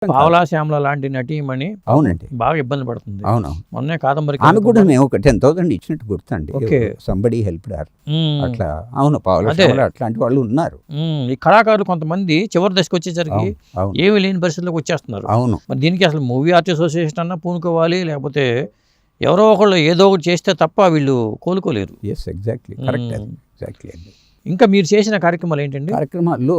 పావలా శ్యామల లాంటి నటీమణి అవునండి బాగా ఇబ్బంది పడుతుంది. అవును మొన్నే కాదంబరి ఆమె కూడా మేము ఒక 10,000 ఇచ్చినట్టు గుర్తండి. Okay. సంబడి హెల్ప్ అట్లా. అవును పావుల శ్యామల అట్లాంటి వాళ్ళు ఉన్నారు. ఈ కళాకారులు కొంతమంది చివరి దశకు వచ్చేసరికి అవును ఏమీ లేని పరిస్థితులకు వచ్చేస్తున్నారు. అవును మరి దీనికి అసలు మూవీ ఆర్టిస్ట్ అసోసియేషన్ అన్నా పూనుకోవాలి, లేకపోతే ఎవరో ఒకళ్ళు ఏదో ఒకటి చేస్తే తప్ప వీళ్ళు కోలుకోలేరు. ఎస్ ఎగ్జాక్ట్లీ కరెక్ట్ ఎగ్జాక్ట్లీ అండి. ఇంకా మీరు చేసిన కార్యక్రమాలు ఏంటండి? కార్యక్రమాల్లో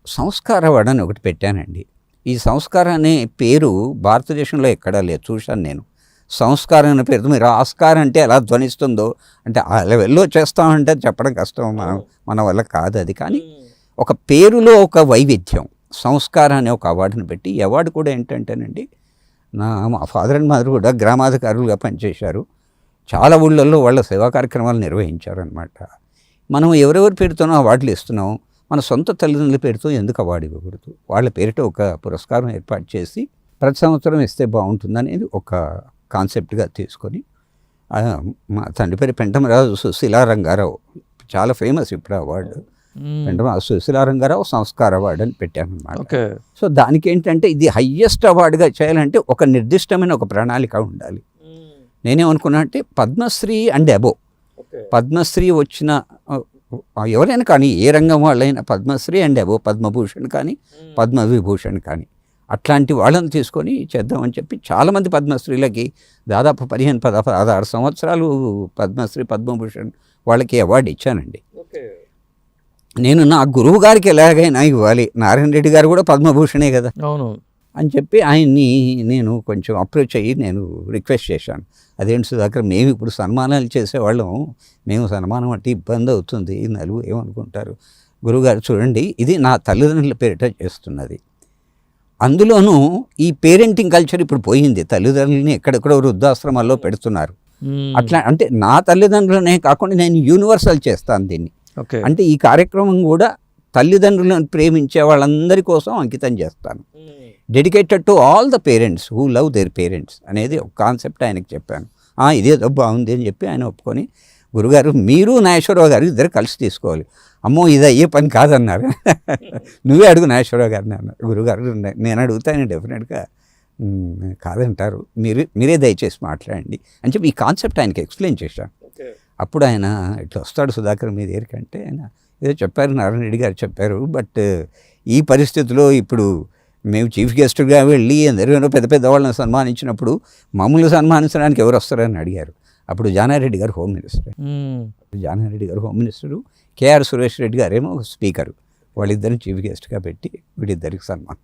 సంస్కారవాడ అని ఒకటి పెట్టానండి. ఈ సంస్కారం అనే పేరు భారతదేశంలో ఎక్కడా లేదు, చూశాను నేను. సంస్కారం అనే పేరుతో మీరు ఆస్కారం అంటే ఎలా ధ్వనిస్తుందో అంటే ఆ లెవెల్లో చేస్తామంటే చెప్పడం కష్టం, మన వల్ల కాదు అది. కానీ ఒక పేరులో ఒక వైవిధ్యం, సంస్కారం అనే ఒక అవార్డుని పెట్టి, ఈ అవార్డు కూడా ఏంటంటేనండి, మా ఫాదర్ అండ్ మదర్ కూడా గ్రామాధికారులుగా పనిచేశారు. చాలా ఊళ్ళల్లో వాళ్ళ సేవా కార్యక్రమాలు నిర్వహించారనమాట. మనం ఎవరెవరి పేరుతోనో అవార్డులు ఇస్తున్నాం, మన సొంత తల్లిదండ్రుల పేరుతో ఎందుకు అవార్డు ఇవ్వకూడదు? వాళ్ళ పేరిట ఒక పురస్కారం ఏర్పాటు చేసి ప్రతి సంవత్సరం ఇస్తే బాగుంటుందనేది ఒక కాన్సెప్ట్గా తీసుకొని, మా తండ్రి పేరు పెంటమరాజు సుశీలా రంగారావు, చాలా ఫేమస్ ఇప్పుడు అవార్డు. పెంటమరాజు సుశీలా రంగారావు సంస్కార అవార్డు అని పెట్టాను అనమాట. సో దానికి ఏంటంటే ఇది హయ్యెస్ట్ అవార్డుగా చేయాలంటే ఒక నిర్దిష్టమైన ఒక ప్రణాళిక ఉండాలి. నేనేమనుకున్నా అంటే పద్మశ్రీ అండ్ అబోవ్, పద్మశ్రీ వచ్చిన ఎవరైనా కానీ ఏ రంగం వాళ్ళైనా పద్మశ్రీ అండ్ అబోవ్, పద్మభూషణ్ కానీ పద్మవిభూషణ్ కానీ అట్లాంటి వాళ్ళని తీసుకొని చేద్దామని చెప్పి చాలామంది పద్మశ్రీలకి దాదాపు 15-16 సంవత్సరాలు పద్మశ్రీ పద్మభూషణ్ వాళ్ళకి అవార్డు ఇచ్చానండి. నేను నా గురువు గారికి ఎలాగైనా ఇవ్వాలి, నారాయణ రెడ్డి గారు కూడా పద్మభూషణే కదా అవును అని చెప్పి ఆయన్ని నేను కొంచెం అప్రోచ్ అయ్యి నేను రిక్వెస్ట్ చేశాను. అదేంటి సుధాకర్, మేము ఇప్పుడు సన్మానాలు చేసేవాళ్ళం, మేము సన్మానం అంటే ఇబ్బంది అవుతుంది, నలుగురు ఏమనుకుంటారు. గురువుగారు చూడండి, ఇది నా తల్లిదండ్రుల పేరిట చేస్తున్నది, అందులోనూ ఈ పేరెంటింగ్ కల్చర్ ఇప్పుడు పోయింది, తల్లిదండ్రులని ఎక్కడెక్కడో వృద్ధాశ్రమాల్లో పెడుతున్నారు. అట్లా అంటే నా తల్లిదండ్రులనే కాకుండా నేను యూనివర్సల్ చేస్తాను దీన్ని. అంటే ఈ కార్యక్రమం కూడా తల్లిదండ్రులను ప్రేమించే వాళ్ళందరి కోసం అంకితం చేస్తాను. Dedicated to all the parents who love their parents అనేది ఒక కాన్సెప్ట్ ఆయనకి చెప్పాను. ఇదేదో బాగుంది అని చెప్పి ఆయన ఒప్పుకొని, గురుగారు మీరు నాగేశ్వరరావు గారు ఇద్దరు కలిసి తీసుకోవాలి. అమ్మో ఇది అయ్యే పని కాదన్నారు. నువ్వే అడుగు నాగేశ్వరరావు గారిని అన్నారు. గురుగారు నేను అడుగుతాను డెఫినెట్గా కాదంటారు, మీరే దయచేసి మాట్లాడండి అని చెప్పి ఈ కాన్సెప్ట్ ఆయనకి ఎక్స్ప్లెయిన్ చేశాను. అప్పుడు ఆయన ఇట్లా వస్తాడు సుధాకర్ మీ దగ్గరికంటే ఆయన ఏదో చెప్పారు, నారాయణ రెడ్డి గారు చెప్పారు, బట్ ఈ పరిస్థితిలో ఇప్పుడు మేము చీఫ్ గెస్ట్గా వెళ్ళి అందరూ పెద్ద పెద్ద వాళ్ళని సన్మానించినప్పుడు మమ్మల్ని సన్మానించడానికి ఎవరు వస్తారని అడిగారు. అప్పుడు జానారెడ్డి గారు హోమ్ మినిస్టర్, జానారెడ్డి గారు home minister, KR Suresh Reddy గారేమో ఒక స్పీకరు, వాళ్ళిద్దరిని చీఫ్ గెస్ట్గా పెట్టి వీళ్ళిద్దరికి సన్మానం.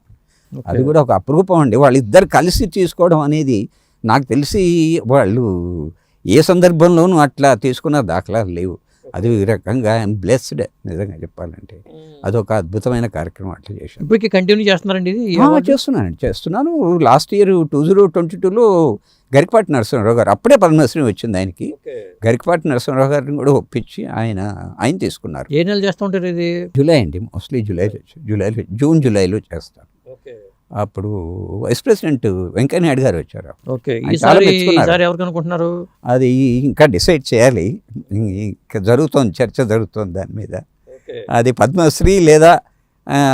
అది కూడా ఒక అపురూపం అండి. వాళ్ళిద్దరు కలిసి తీసుకోవడం అనేది నాకు తెలిసి వాళ్ళు ఏ సందర్భంలోనూ అట్లా తీసుకున్న దాఖలాలు లేవు. అది ఈ రకంగా ఐఎమ్ బ్లెస్డ్ నిజంగా చెప్పాలంటే. అదొక అద్భుతమైన కార్యక్రమం అట్లా చేశాను. ఇప్పటికీ కంటిన్యూ చేస్తున్నారండి ఇది? చేస్తున్నాను. లాస్ట్ ఇయర్ 2022లో గరికపాటి నరసింహారావు గారు, అప్పుడే పద్మశ్రీ వచ్చింది ఆయనకి, గరికపాటి నరసింహారావు గారిని కూడా ఒప్పించి ఆయన తీసుకున్నారు. ఏ నెల చేస్తూ ఉంటారు ఇది? జూలై అండి, మోస్ట్లీ జూలైలో చేస్తాను. అప్పుడు వైస్ ప్రెసిడెంట్ వెంకయ్య నాయుడు గారు వచ్చారు. ఎవరికి అనుకుంటున్నారు అది ఇంకా డిసైడ్ చేయాలి, ఇంకా చర్చ జరుగుతోంది దాని మీద. అది పద్మశ్రీ లేదా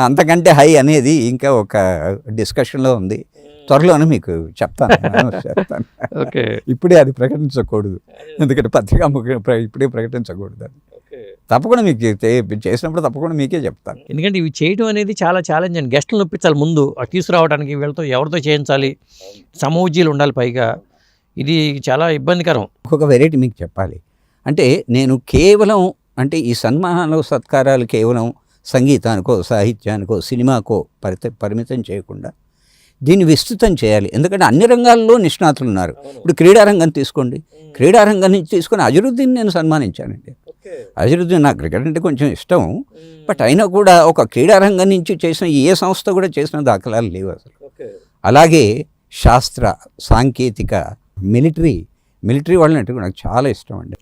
అంతకంటే హై అనేది ఇంకా ఒక డిస్కషన్లో ఉంది. త్వరలోనే మీకు చెప్తాను. ఇప్పుడే అది ప్రకటించకూడదు, ఎందుకంటే పత్రికా ఇప్పుడే ప్రకటించకూడదు. తప్పకుండా మీకు చేసినప్పుడు తప్పకుండా మీకే చెప్తాను. ఎందుకంటే ఇవి చేయడం అనేది చాలా ఛాలెంజ్ అండి. గెస్టులు ఒప్పించాలి ముందు, తీసుకురావడానికి వీళ్ళతో ఎవరితో చేయించాలి, సమూజీలు ఉండాలి, పైగా ఇది చాలా ఇబ్బందికరం. ఒక వెరైటీ మీకు చెప్పాలి అంటే, నేను కేవలం అంటే ఈ సన్మానాలు సత్కారాలు కేవలం సంగీతానికో సాహిత్యానికో సినిమాకో పరిమితం చేయకుండా దీన్ని విస్తృతం చేయాలి. ఎందుకంటే అన్ని రంగాల్లో నిష్ణాతులు ఉన్నారు. ఇప్పుడు క్రీడారంగం తీసుకోండి, క్రీడారంగం నుంచి తీసుకొని అజరుద్దీన్ నేను సన్మానించానండి. అజరుద్దీన్ నాకు క్రికెట్ అంటే కొంచెం ఇష్టం, బట్ అయినా కూడా ఒక క్రీడారంగం నుంచి చేసిన ఏ సంస్థ కూడా చేసిన దాఖలాలు లేవు అసలు. అలాగే శాస్త్ర సాంకేతిక మిలిటరీ వాళ్ళని అంటే నాకు చాలా ఇష్టం అండి.